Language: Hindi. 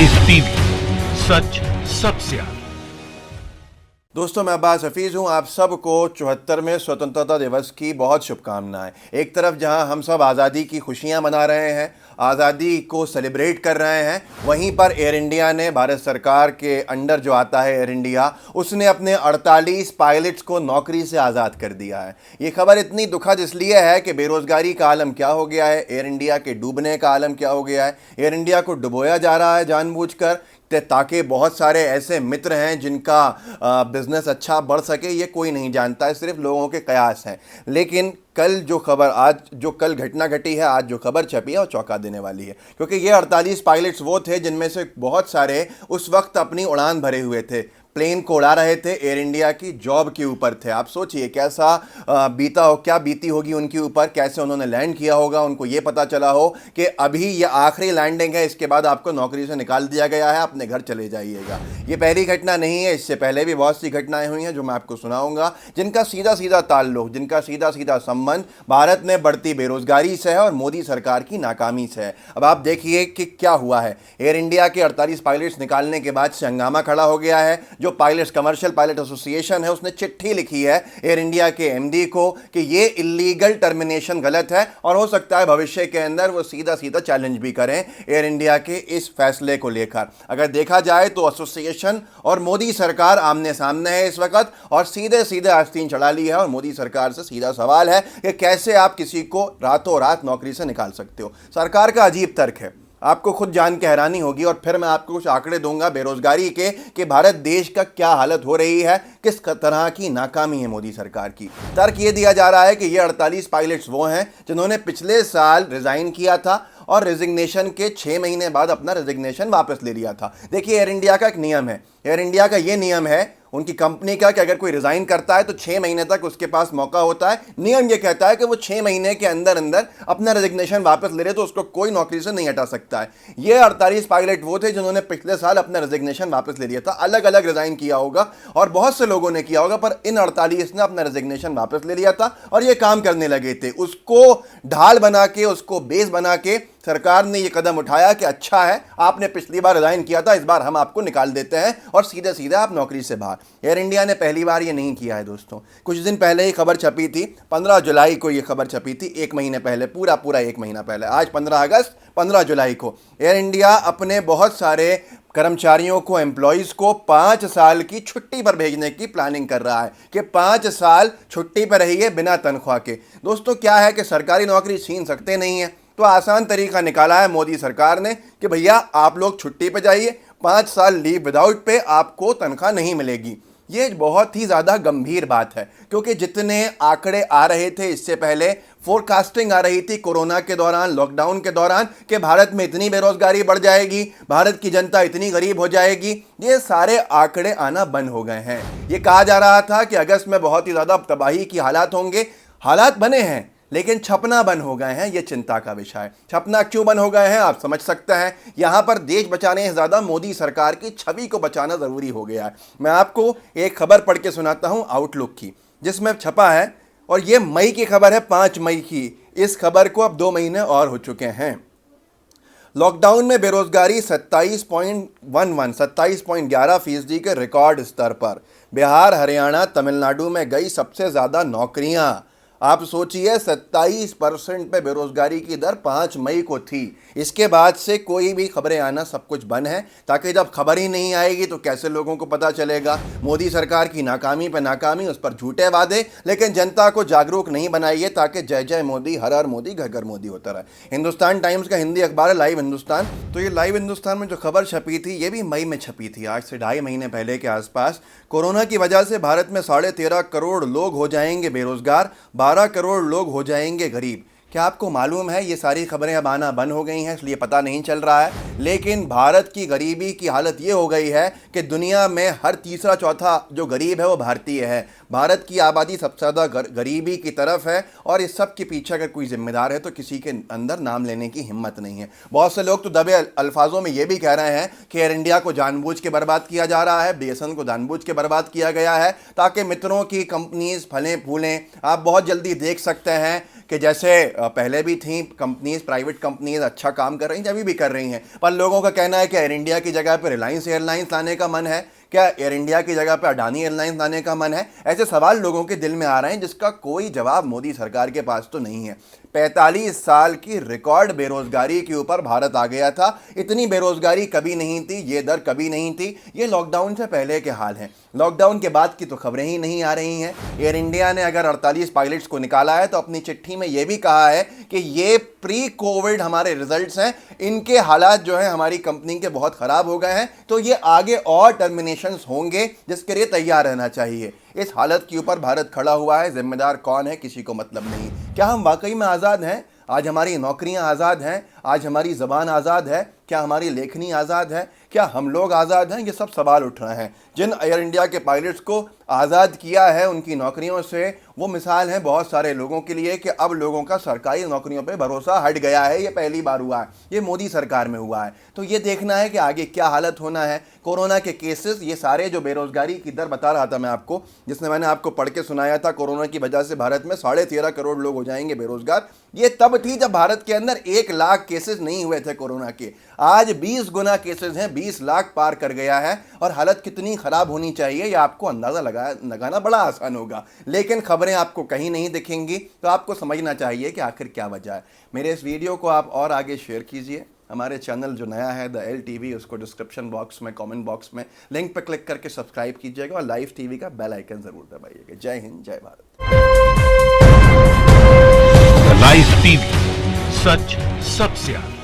आइस टीवी, सच सबसे आगे। दोस्तों, मैं अब्बास हफीज़ हूँ। आप सबको 74वें स्वतंत्रता दिवस की बहुत शुभकामनाएं। एक तरफ जहां हम सब आज़ादी की खुशियां मना रहे हैं, आज़ादी को सेलिब्रेट कर रहे हैं, वहीं पर एयर इंडिया ने, भारत सरकार के अंडर जो आता है एयर इंडिया, उसने अपने 48 पायलट्स को नौकरी से आज़ाद कर दिया है। ये खबर इतनी दुखद इसलिए है कि बेरोज़गारी का आलम क्या हो गया है, एयर इंडिया के डूबने का आलम क्या हो गया है। एयर इंडिया को डुबोया जा रहा है जानबूझकर, ताकि बहुत सारे ऐसे मित्र हैं जिनका बिजनेस अच्छा बढ़ सके। ये कोई नहीं जानता है, सिर्फ लोगों के कयास हैं। लेकिन कल जो खबर, आज जो कल घटना घटी है, आज जो खबर छपी है वो चौंका देने वाली है, क्योंकि ये 48 पायलट्स वो थे जिनमें से बहुत सारे उस वक्त अपनी उड़ान भरे हुए थे, प्लेन को उड़ा रहे थे, एयर इंडिया की जॉब के ऊपर थे। आप सोचिए कैसा बीता हो, क्या बीती होगी उनके ऊपर, कैसे उन्होंने लैंड किया होगा। उनको ये पता चला हो कि अभी ये आखिरी लैंडिंग है, इसके बाद आपको नौकरी से निकाल दिया गया है, अपने घर चले जाइएगा। ये पहली घटना नहीं है, इससे पहले भी बहुत सी घटनाएं हुई हैं जो मैं आपको सुनाऊंगा, जिनका सीधा सीधा ताल्लुक, जिनका सीधा सीधा संबंध भारत में बढ़ती बेरोजगारी से है और मोदी सरकार की नाकामी से है। अब आप देखिए कि क्या हुआ है। एयर इंडिया के 48 पायलट्स निकालने के बाद से हंगामा खड़ा हो गया है। जो पायलट्स, कमर्शियल पायलट एसोसिएशन है, उसने चिट्ठी लिखी है एयर इंडिया के एमडी को कि ये इलीगल टर्मिनेशन गलत है, और हो सकता है भविष्य के अंदर वो सीधा सीधा चैलेंज भी करें एयर इंडिया के इस फैसले को लेकर। अगर देखा जाए तो एसोसिएशन और मोदी सरकार आमने सामने है इस वक्त, और सीधे सीधे आस्तीन चढ़ा ली है। और मोदी सरकार से सीधा सवाल है कि कैसे आप किसी को रातों रात नौकरी से निकाल सकते हो। सरकार का अजीब तर्क है, आपको खुद जान के हैरानी होगी। और फिर मैं आपको कुछ आंकड़े दूंगा बेरोजगारी के, कि भारत देश का क्या हालत हो रही है, किस तरह की नाकामी है मोदी सरकार की। तर्क ये दिया जा रहा है कि ये 48 पायलट्स वो हैं जिन्होंने पिछले साल रिजाइन किया था और रेजिग्नेशन के 6 महीने बाद अपना रेजिग्नेशन वापस ले लिया था। देखिए, एयर इंडिया का एक नियम है, एयर इंडिया का ये नियम है उनकी कंपनी का, कि अगर कोई रिजाइन करता है तो 6 महीने तक उसके पास मौका होता है। नियम ये कहता है कि वो 6 महीने के अंदर अंदर अपना रेजिग्नेशन वापस ले ले तो उसको कोई नौकरी से नहीं हटा सकता है। ये 48 पायलट वो थे जिन्होंने पिछले साल अपना रेजिग्नेशन वापस ले लिया था। अलग अलग रिजाइन किया होगा और बहुत से लोगों ने किया होगा, पर इन 48 ने अपना रेजिग्नेशन वापस ले लिया था और ये काम करने लगे थे। उसको ढाल बना के, उसको बेस बना के सरकार ने ये कदम उठाया कि अच्छा है, आपने पिछली बार रिजाइन किया था, इस बार हम आपको निकाल देते हैं और सीधे सीधे आप नौकरी से बाहर। एयर इंडिया ने पहली बार ये नहीं किया है दोस्तों। कुछ दिन पहले ही खबर छपी थी, 15 जुलाई को ये खबर छपी थी, एक महीने पहले, पूरा एक महीना पहले। आज 15 अगस्त, 15 जुलाई को एयर इंडिया अपने बहुत सारे कर्मचारियों को, एम्प्लॉयज़ को 5 साल की छुट्टी पर भेजने की प्लानिंग कर रहा है कि 5 साल छुट्टी पर रहिए बिना तनख्वाह के। दोस्तों, क्या है कि सरकारी नौकरी छीन सकते नहीं है, तो आसान तरीका निकाला है मोदी सरकार ने कि भैया आप लोग छुट्टी पे जाइए, 5 साल लीव विदाउट पे, आपको तनख्वाह नहीं मिलेगी। ये बहुत ही ज़्यादा गंभीर बात है, क्योंकि जितने आंकड़े आ रहे थे इससे पहले, फोरकास्टिंग आ रही थी कोरोना के दौरान, लॉकडाउन के दौरान, कि भारत में इतनी बेरोजगारी बढ़ जाएगी, भारत की जनता इतनी गरीब हो जाएगी, ये सारे आंकड़े आना बंद हो गए हैं। ये कहा जा रहा था कि अगस्त में बहुत ही ज़्यादा तबाही की हालात होंगे, हालात बने हैं लेकिन छपना बंद हो गए हैं। ये चिंता का विषय है। छपना क्यों बंद हो गए हैं आप समझ सकते हैं। यहाँ पर देश बचाने से ज़्यादा मोदी सरकार की छवि को बचाना ज़रूरी हो गया है। मैं आपको एक खबर पढ़ के सुनाता हूँ आउटलुक की, जिसमें छपा है, और ये मई की खबर है, 5 मई की। इस खबर को अब 2 महीने और हो चुके हैं। लॉकडाउन में बेरोजगारी 27.11% के रिकॉर्ड स्तर पर। बिहार, हरियाणा, तमिलनाडु में गई सबसे ज़्यादा नौकरियां। आप सोचिए, 27% पे बेरोजगारी की दर 5 मई को थी। इसके बाद से कोई भी खबरें आना, सब कुछ बंद है, ताकि जब खबर ही नहीं आएगी तो कैसे लोगों को पता चलेगा। मोदी सरकार की नाकामी पे नाकामी, उस पर झूठे वादे, लेकिन जनता को जागरूक नहीं बनाइए, ताकि जय जय मोदी, हर हर मोदी, घर घर मोदी होता रहे। हिंदुस्तान टाइम्स का हिंदी अखबार है लाइव हिंदुस्तान, तो ये लाइव हिंदुस्तान में जो खबर छपी थी ये भी मई में छपी थी, आज से 2.5 महीने पहले के आसपास। कोरोना की वजह से भारत में 13.5 करोड़ लोग हो जाएंगे बेरोजगार, 12 करोड़ लोग हो जाएंगे गरीब। क्या आपको मालूम है ये सारी खबरें अब आना बंद हो गई हैं, इसलिए पता नहीं चल रहा है, लेकिन भारत की गरीबी की हालत ये हो गई है कि दुनिया में हर तीसरा चौथा जो गरीब है वो भारतीय है। भारत की आबादी सबसे ज़्यादा गरीबी की तरफ है, और इस सब के पीछे अगर कोई जिम्मेदार है तो किसी के अंदर नाम लेने की हिम्मत नहीं है। बहुत से लोग तो दबे अल्फाजों में ये भी कह रहे हैं कि एयर इंडिया को जानबूझ के बर्बाद किया जा रहा है, BSNL को जानबूझ के बर्बाद किया गया है, ताकि मित्रों की कंपनीज फलें फूलें। आप बहुत जल्दी देख सकते हैं कि जैसे पहले भी थी कंपनीज, प्राइवेट कंपनीज अच्छा काम कर रही हैं, अभी भी कर रही हैं, पर लोगों का कहना है कि एयर इंडिया की जगह पर रिलायंस एयरलाइंस लाने का मन है, क्या एयर इंडिया की जगह पर अडानी एयरलाइंस लाने का मन है। ऐसे सवाल लोगों के दिल में आ रहे हैं जिसका कोई जवाब मोदी सरकार के पास तो नहीं है। 45 साल की रिकॉर्ड बेरोजगारी के ऊपर भारत आ गया था। इतनी बेरोजगारी कभी नहीं थी, ये दर कभी नहीं थी। ये लॉकडाउन से पहले के हाल हैं, लॉकडाउन के बाद की तो खबरें ही नहीं आ रही हैं। एयर इंडिया ने अगर 48 पायलट्स को निकाला है तो अपनी चिट्ठी में ये भी कहा है कि ये प्री कोविड हमारे रिजल्ट्स हैं, इनके हालात जो है हमारी कंपनी के बहुत ख़राब हो गए हैं, तो ये आगे और टर्मिनेशंस होंगे जिसके लिए तैयार रहना चाहिए। इस हालत के ऊपर भारत खड़ा हुआ है, जिम्मेदार कौन है किसी को मतलब नहीं। क्या हम वाकई में आज़ाद हैं? आज हमारी नौकरियां आज़ाद हैं? आज हमारी ज़बान आज़ाद है? क्या हमारी लेखनी आज़ाद है? क्या हम लोग आज़ाद हैं? ये सब सवाल उठ रहे हैं। जिन एयर इंडिया के पायलट्स को आज़ाद किया है उनकी नौकरियों से, वो मिसाल है बहुत सारे लोगों के लिए कि अब लोगों का सरकारी नौकरियों पे भरोसा हट गया है। ये पहली बार हुआ है, ये मोदी सरकार में हुआ है। तो ये देखना है कि आगे क्या हालत होना है। कोरोना के केसेस, ये सारे जो बेरोजगारी की दर बता रहा था मैं आपको, जिसने मैंने आपको पढ़ के सुनाया था, कोरोना की वजह से भारत में 13.5 करोड़ लोग हो जाएंगे बेरोजगार, ये तब थी जब भारत के अंदर 1 लाख केसेस नहीं हुए थे कोरोना के। आज 20 गुना केसेस हैं, 20 लाख पार कर गया है। और हालत कितनी खराब होनी चाहिए ये आपको अंदाज़ा लगाना बड़ा आसान होगा। लेकिन खबरें आपको कहीं नहीं दिखेंगी, तो आपको समझना चाहिए कि आखिर क्या वजह है। मेरे इस वीडियो को आप और आगे शेयर कीजिए। हमारे चैनल जो नया है द एल टीवी, उसको डिस्क्रिप्शन बॉक्स में, कमेंट बॉक्स में लिंक पर क्लिक करके सब्सक्राइब कीजिएगा और लाइव टीवी का बेल आइकन ज़रूर दबाइएगा। जय हिंद, जय भारत। लाइव टीवी, सच सबसे आगे।